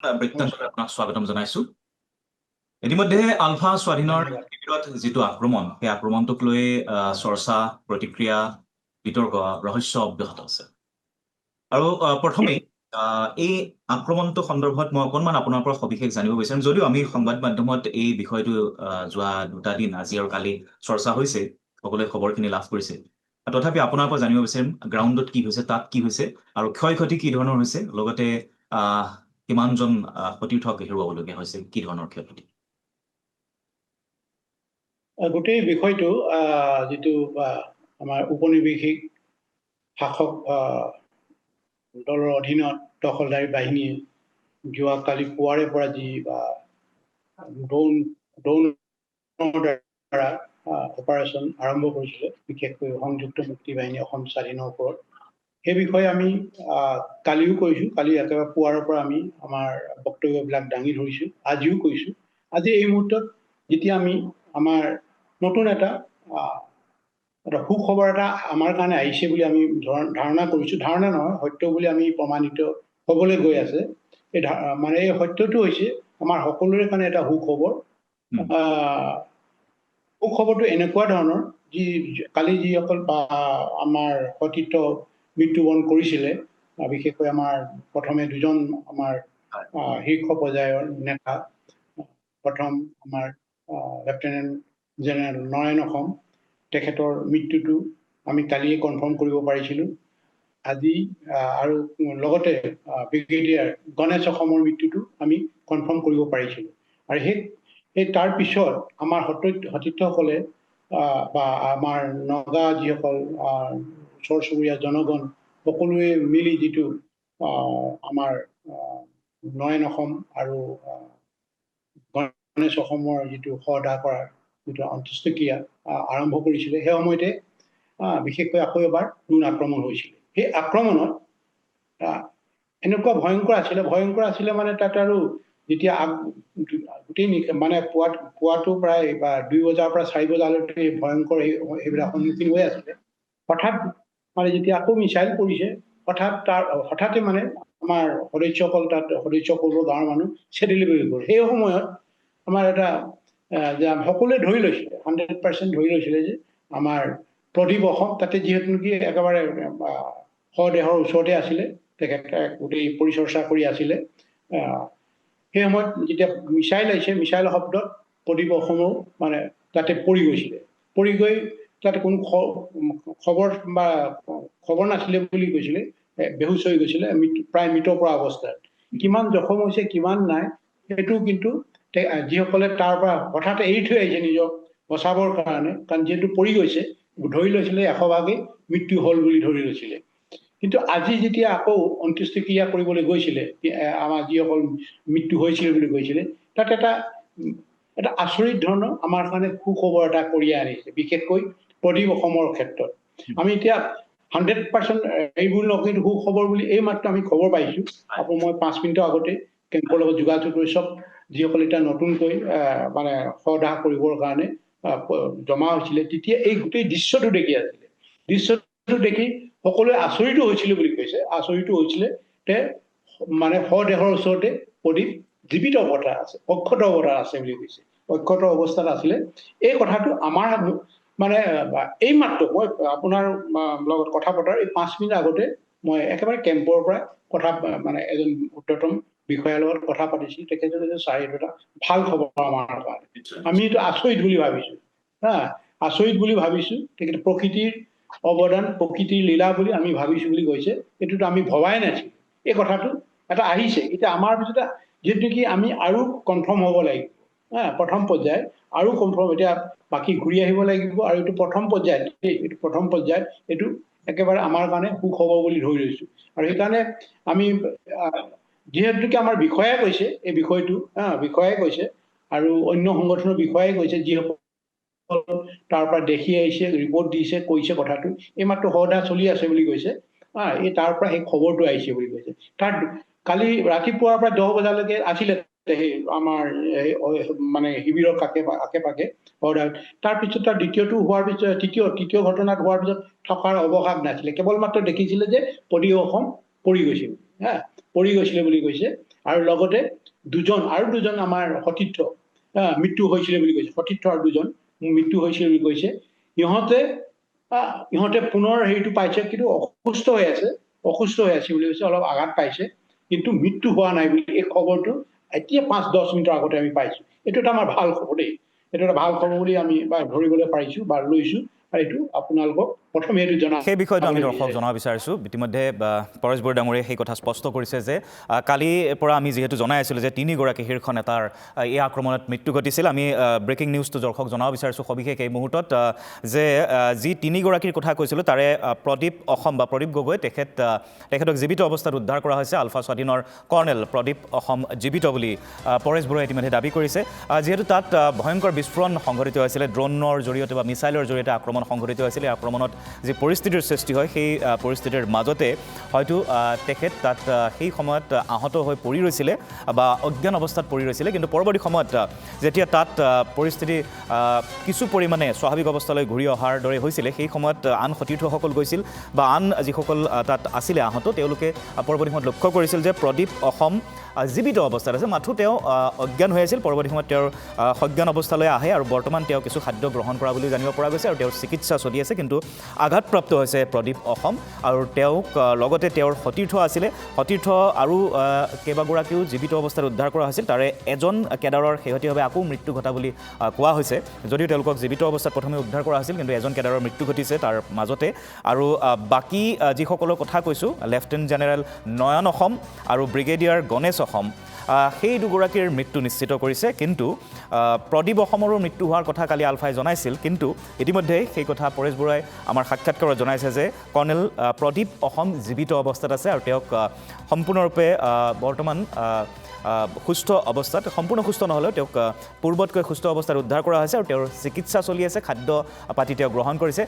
বৃত্তান্তলৈ নমস্কাৰ। আপোনাক স্বাগতম জনাইছো। ইতিমধ্যে আলফা স্বাধীনৰ ধন্যবাদ। শিবিৰত যিটো আক্ৰমণ, সেই আক্ৰমণটোক লৈ চৰ্চা, প্ৰতিক্ৰিয়া, বিতৰ্ক, ৰহস্য অব্যাহত আছে। আৰু প্ৰথমেই এই আক্ৰমণটো সন্দৰ্ভত মই অকণমান আপোনাৰ পৰা সবিশেষ জানিব বিচাৰিম। যদিও আমি সংবাদ মাধ্যমত এই বিষয়টো যোৱা 2টা দিন, আজি আৰু কালি চৰ্চা হৈছে, সকলোৱে খবৰখিনি লাভ কৰিছে। তথাপি আপোনাৰ পৰা জানিব বিচাৰিম, গ্ৰাউণ্ডত কি হৈছে, তাত কি হৈছে, আৰু ক্ষয় ক্ষতি কি ধৰণৰ হৈছে, লগতে আহ কিমানজন সতীৰ্থক হেৰুৱাবলগীয়া হৈছে, কি ধৰণৰ ক্ষয় ক্ষতি? গোটেই বিষয়টো যিটো আমাৰ উপনিৱেশিক শাসক দলৰ অধীনত দখলদাৰী বাহিনীয়ে যোৱাকালি পুৱাৰে পৰা যি ড্ৰোনৰ দ্বাৰা অপাৰেশ্যন আৰম্ভ কৰিছিলে, বিশেষকৈ সংযুক্ত মুক্তি বাহিনী অসম স্বাধীনৰ ওপৰত, সেই বিষয়ে আমি কালিও কৈছোঁ। কালি একেবাৰে পুৱাৰৰ পৰা আমি আমাৰ বক্তব্যবিলাক দাঙি ধৰিছোঁ, আজিও কৈছোঁ। আজি এই মুহূৰ্তত যেতিয়া আমি আমাৰ নতুন এটা সুখবৰ এটা আমাৰ কাৰণে আহিছে বুলি আমি ধাৰণা কৰিছোঁ, ধাৰণা নহয়, সত্য বুলি আমি প্ৰমাণিত হ'বলৈ গৈ আছে। মানে এই সত্যটো হৈছে আমাৰ সকলোৰে কাৰণে এটা সুখবৰ। সুখবৰটো এনেকুৱা ধৰণৰ, কালি যিসকল আমাৰ সতীৰ্থ মৃত্যুবৰণ কৰিছিলে, বিশেষকৈ আমাৰ প্ৰথমে দুজন আমাৰ শীৰ্ষ পৰ্যায়ৰ নেতা, প্ৰথম আমাৰ লেফটেনেণ্ট জেনেৰেল নয়ন অসম, তেখেতৰ মৃত্যুটো আমি কালিয়ে কনফাৰ্ম কৰিব পাৰিছিলোঁ। আজি আৰু লগতে ব্ৰিগেডিয়াৰ গণেশ অসমৰ মৃত্যুটো আমি কনফাৰ্ম কৰিব পাৰিছিলোঁ। আৰু সেই তাৰ পিছত আমাৰ সতীৰ্থসকলে বা আমাৰ নগা যিসকল ওচৰ চুবুৰীয়া জনগণ সকলোৱে মিলি যিটো আমাৰ নয়ন অসম আৰু গণেশ অসমৰ যিটো সহদা কৰাৰ যিটো অন্ত্যেষ্টিক্ৰিয়া আৰম্ভ কৰিছিলে, সেই সময়তে বিশেষকৈ আকৌ এবাৰ ড্ৰোন আক্ৰমণ হৈছিলে। সেই আক্ৰমণত এনেকুৱা ভয়ংকৰ আছিলে মানে তাত আৰু যেতিয়া গোটেই মানে পুৱাটো প্ৰায় 2 বজাৰ পৰা 4 বজালৈকে ভয়ংকৰ সেইবিলাক সন্মুখীন হৈ আছিলে। হঠাৎ মানে যেতিয়া আকৌ মিছাইল পৰিছে, হঠাতে মানে আমাৰ সদস্যসকল, তাত সদস্যসকলৰ গাঁৱৰ মানুহ চেটেলি হৈ গ'ল। সেই সময়ত আমাৰ এটা যে সকলোৱে ধৰি লৈছিলে, 100% ধৰি লৈছিলে যে আমাৰ প্ৰদীপ অসম, তাতে যিহেতু নেকি একেবাৰে শৱদেহৰ ওচৰতে আছিলে, তেখেত গোটেই পৰিচৰ্চা কৰি আছিলে। সেই সময়ত যেতিয়া মিছাইল আহিছে, মিছাইলৰ শব্দত প্ৰদীপ অসমো মানে তাতে পৰি গৈছিলে। পৰি গৈ তাতে কোনো খবৰ নাছিলে বুলি কৈছিলে, বেহুচ হৈ গৈছিলে, প্ৰায় মৃতপ্ৰায় অৱস্থাত। কিমান জখম হৈছে কিমান নাই সেইটো কিন্তু যিসকলে তাৰ পৰা হঠাৎ এৰি থৈ আহিছে নিজক বচাবৰ কাৰণে, কাৰণ যিহেতু পৰি গৈছে, ধৰি লৈছিলে 100ভাগেই মৃত্যু হ'ল বুলি ধৰি লৈছিলে। কিন্তু আজি যেতিয়া আকৌ অন্ত্যেষ্টিক্ৰিয়া কৰিবলৈ গৈছিলে, আমাৰ যিসকল মৃত্যু হৈছিল বুলি কৈছিলে, তাত এটা আচৰিত ধৰণৰ আমাৰ কাৰণে সুখবৰ এটা কঢ়িয়াই আনিছে, বিশেষকৈ প্ৰদীপ অসমৰ ক্ষেত্ৰত। আমি এতিয়া 100% এইবোৰ নকওঁ, কিন্তু সুখবৰ বুলি এই মাত্ৰ আমি খবৰ পাইছোঁ। আকৌ মই 5 মিনিটৰ আগতে কেম্পৰ লগত যোগাযোগ কৰি চব যিসকল এতিয়া নতুনকৈ মানে সদাহ কৰিবৰ কাৰণে জমা হৈছিলে, তেতিয়া এই গোটেই দৃশ্যটো দেখি আছিলে। দৃশ্যটো দেখি সকলোৱে আচৰিতো হৈছিলে বুলি কৈছে। আচৰিতো হৈছিলে যে মানে শৱদেহৰ ওচৰতে প্ৰদীপ জীৱিত অৱতাৰ আছে, অক্ষত অৱতাৰ আছে বুলি কৈছে। অক্ষত অৱস্থাত আছিলে। এই কথাটো আমাৰ মানে এই মাত্ৰ মই আপোনাৰ লগত কথা পতাৰ এই 5 মিনিট আগতে মই একেবাৰে কেম্পৰ পৰা কথা মানে এজন ঊৰ্ধ্বতম বিষয়াৰ লগত কথা পাতিছিল। তেখেতে কৈছে ছাৰ, এইটো এটা ভাল খবৰ আমাৰ কাৰণে, আমি এইটো আচৰিত বুলি ভাবিছো। আচৰিত বুলি ভাবিছো। তেখেতে প্ৰকৃতিৰ অৱদান, প্ৰকৃতিৰ লীলা বুলি আমি ভাবিছো বুলি কৈছে। এইটোতো আমি ভবাই নাছিলো। এই কথাটো এটা আহিছে। এতিয়া আমাৰ পিছতে যিহেতু কি আমি আৰু কনফাৰ্ম হ'ব লাগিব। প্ৰথম পৰ্যায়ত আৰু কনফাৰ্ম, এতিয়া বাকী ঘূৰি আহিব লাগিব। আৰু এইটো প্ৰথম পৰ্যায়ত, এইটো একেবাৰে আমাৰ কাৰণে সুখবৰ বুলি ধৰি লৈছো। আৰু সেইকাৰণে আমি যিহেতুকে আমাৰ বিষয়াই কৈছে এই বিষয়টো, বিষয়াই কৈছে আৰু অন্য সংগঠনৰ বিষয়াই কৈছে, যিসকল তাৰ পৰা দেখি আহিছে, ৰিপৰ্ট দিছে, কৈছে কথাটো এইমাত্ৰ সদা চলি আছে বুলি কৈছে। এই তাৰ পৰা সেই খবৰটো আহিছে বুলি কৈছে। তাত কালি ৰাতিপুৱাৰ পৰা 10 বজালৈকে আছিলে সেই আমাৰ মানে শিবিৰৰ আশে পাশে। তাৰপিছত তাৰ দ্বিতীয়টো হোৱাৰ পিছত, তৃতীয় ঘটনাত হোৱাৰ পিছত থকাৰ অৱকাশ নাছিলে। কেৱল মাত্ৰ দেখিছিলে যে প্ৰদীপ অসম পৰি গৈছিল, পৰি গৈছিলে বুলি কৈছে। আৰু লগতে আৰু দুজন আমাৰ সতীৰ্থ মৃত্যু হৈছিলে বুলি কৈছে, সতীৰ্থ আৰু দুজন মৃত্যু হৈছিল বুলি কৈছে। ইহঁতে পুনৰ হেৰিটো পাইছে, কিন্তু অসুস্থ হৈ আছে বুলি কৈছে, অলপ আঘাত পাইছে, কিন্তু মৃত্যু হোৱা নাই বুলি এই খবৰটো এতিয়া 5-10 মিনিটৰ আগতে আমি পাইছো। এইটো এটা আমাৰ ভাল খবৰ দেই, এইটো এটা ভাল খবৰ বুলি আমি ধৰিবলৈ পাৰিছো বা লৈছো, আৰু এইটো আপোনালোকক প্ৰথমে এইটো জনা সেই বিষয়টো আমি দৰ্শক জনাব বিচাৰিছোঁ। ইতিমধ্যে পৰেশ বড়ো ডাঙৰীয়াই সেই কথা স্পষ্ট কৰিছে যে কালিৰ পৰা আমি যিহেতু জনাই আছিলোঁ যে 3গৰাকী শীৰ্ষ নেতাৰ এই আক্ৰমণত মৃত্যু ঘটিছিল। আমি ব্ৰেকিং নিউজটো দৰ্শক জনাব বিচাৰিছোঁ সবিশেষ এই মুহূৰ্তত, যে যি 3গৰাকীৰ কথা কৈছিলোঁ তাৰে প্ৰদীপ অসম বা প্ৰদীপ গগৈ তেখেতক জীৱিত অৱস্থাত উদ্ধাৰ কৰা হৈছে। আলফা স্বাধীনৰ কৰ্ণেল প্ৰদীপ অসম জীৱিত বুলি পৰেশ বড়োৱে ইতিমধ্যে দাবী কৰিছে। যিহেতু তাত ভয়ংকৰ বিস্ফোৰণ সংঘটিত হৈছিলে, ড্ৰোনৰ জৰিয়তে বা মিছাইলৰ জৰিয়তে আক্ৰমণ সংঘটিত হৈছিলে। এই আক্ৰমণত যি পৰিস্থিতিৰ সৃষ্টি হয়, সেই পৰিস্থিতিৰ মাজতে হয়তো তেখেত তাত সেই সময়ত আহত হৈ পৰি ৰৈছিলে বা অজ্ঞান অৱস্থাত পৰি ৰৈছিলে, কিন্তু পৰৱৰ্তী সময়ত যেতিয়া তাত পৰিস্থিতি কিছু পৰিমাণে স্বাভাৱিক অৱস্থালৈ ঘূৰি অহাৰ দৰে হৈছিলে, সেই সময়ত আন সতীৰ্থসকল গৈছিল বা আন যিসকল তাত আছিলে আহত, তেওঁলোকে পৰৱৰ্তী সময়ত লক্ষ্য কৰিছিল যে প্ৰদীপ অসম জীৱিত অৱস্থাত আছে, মাথো তেওঁ অজ্ঞান হৈ আছিল। পৰৱৰ্তী সময়ত তেওঁৰ সজ্ঞান অৱস্থালৈ আহে আৰু বৰ্তমান তেওঁ কিছু খাদ্য গ্ৰহণ কৰা বুলি জানিব পৰা গৈছে আৰু তেওঁৰ চিকিৎসা চলি আছে, কিন্তু আঘাতপ্ৰাপ্ত হৈছে প্ৰদীপ অসম। আৰু তেওঁক লগতে তেওঁৰ সতীৰ্থ আছিলে, সতীৰ্থ আৰু কেইবাগৰাকীও জীৱিত অৱস্থাত উদ্ধাৰ কৰা হৈছিল। তাৰে এজন কেডাৰৰ শেহতীয়াভাৱে আকৌ মৃত্যু ঘটা বুলি কোৱা হৈছে, যদিও তেওঁলোকক জীৱিত অৱস্থাত প্ৰথমে উদ্ধাৰ কৰা হৈছিল, কিন্তু এজন কেডাৰৰ মৃত্যু ঘটিছে তাৰ মাজতে। আৰু বাকী যিসকলৰ কথা কৈছোঁ, লেফটেনেণ্ট জেনেৰেল নয়ন অসম আৰু ব্ৰিগেডিয়াৰ গণেশ অসম, সেই দুগৰাকীৰ মৃত্যু নিশ্চিত কৰিছে। কিন্তু প্ৰদীপ অসমৰো মৃত্যু হোৱাৰ কথা কালি আলফাই জনাইছিল, কিন্তু ইতিমধ্যে সেই কথা পৰেশ বড়োই আমাৰ সাক্ষাৎকাৰত জনাইছে যে কৰ্ণেল প্ৰদীপ অসম জীৱিত অৱস্থাত আছে আৰু তেওঁক সম্পূৰ্ণৰূপে বৰ্তমান সুস্থ অৱস্থাত, সম্পূৰ্ণ সুস্থ নহ'লেও তেওঁক পূৰ্বতকৈ সুস্থ অৱস্থাত উদ্ধাৰ কৰা হৈছে আৰু তেওঁৰ চিকিৎসা চলি আছে, খাদ্য পাতি তেওঁ গ্ৰহণ কৰিছে।